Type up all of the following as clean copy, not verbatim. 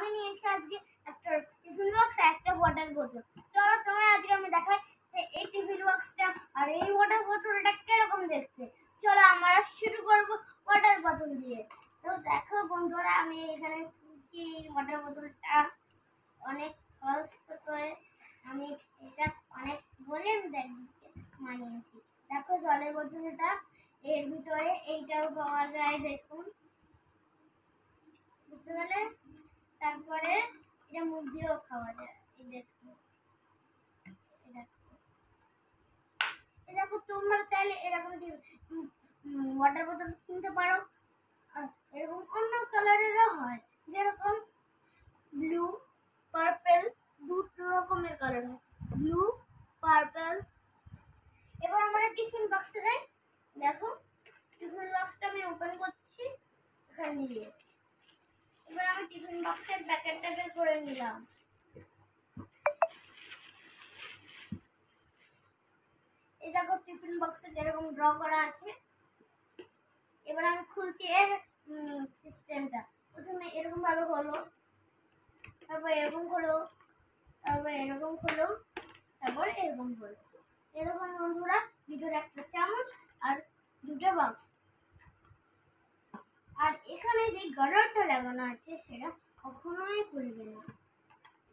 আমি নিয়েছি আজকে একটা টিফিন বক্স আর একটা ওয়াটার বোতল। চলো তোমার আজকে আমি দেখাই যে এই টিফিন বক্সটা আর এই ওয়াটার বোতলটা কিরকম দেখতে। চলো আমরা শুরু করব ওয়াটার বোতল দিয়ে। তো দেখো বন্ধুরা, আমি এখানে খুলছি ওয়াটার বোতলটা অনেক কষ্ট করে। আমি এটা অনেক বলে মানিয়েছি। দেখো জলের বোতলটা, এর ভিতরে এইটাও পাওয়া যায়, দেখুন, বুঝতে পারলে? তারপরে এটা মুখ দিয়েও খাওয়া যায়। এই দেখো, দেখো তোমরা চাইলে এরকম ওয়াটার বোতল কিনতে পারো। এরকম অন্য কালারেরও হয়, যেরকম ব্লু, পার্পল, দুটো রকমের কালার হয়, ব্লু, পার্পল। এবার আমরা টিফিন বক্সে যাই। দেখো টিফিন বক্সটা আমি ওপেন করছি এখানে দিয়ে। এবার আমি টিফিন বক্সের প্যাকেটটা বের করে নিলাম। এই দেখো টিফিন বক্সে যেরকম ড্র করা আছে। এবার আমি খুলছি এর সিস্টেমটা। প্রথমে এরকম ভাবে হলো, তারপর এরকম হলো, তারপর এরকম হলো, তারপর এরকম হলো। এরকম বন্ধুরা, ভিতরে একটা চামচ আর দুটো বক্স। আর এখানে যে গার্ডারটা লাগানো আছে সেটা কখনোই খুলবে না।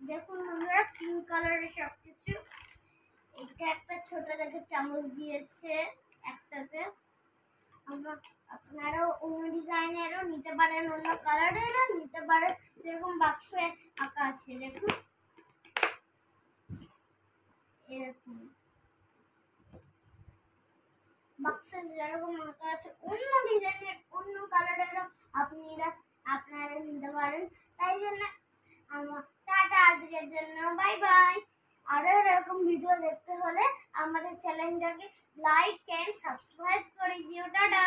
দেখুন বন্ধুরা, পিঙ্ক কালারের সবকিছু। এটা একটা ছোট দেখে চামচ দিয়েছে একসাথে। আপনারাও অন্য ডিজাইনেরও নিতে পারেন, অন্য কালারেরও নিতে পারেন। যেরকম বাক্সে আঁকা আছে, দেখুন এরকম বাক্সে যেরকম আঁকা আছে, অন্য ডিজাইনের অন্য কালারেরও আপনারা নিতে পারেন। তাই জন্য আমার টাটা আজকের জন্য, বাই বাই। আরো এরকম ভিডিও দেখতে হলে আমাদের চ্যানেলটাকে লাইক এন্ড সাবস্ক্রাইব করে দিও। টাটা।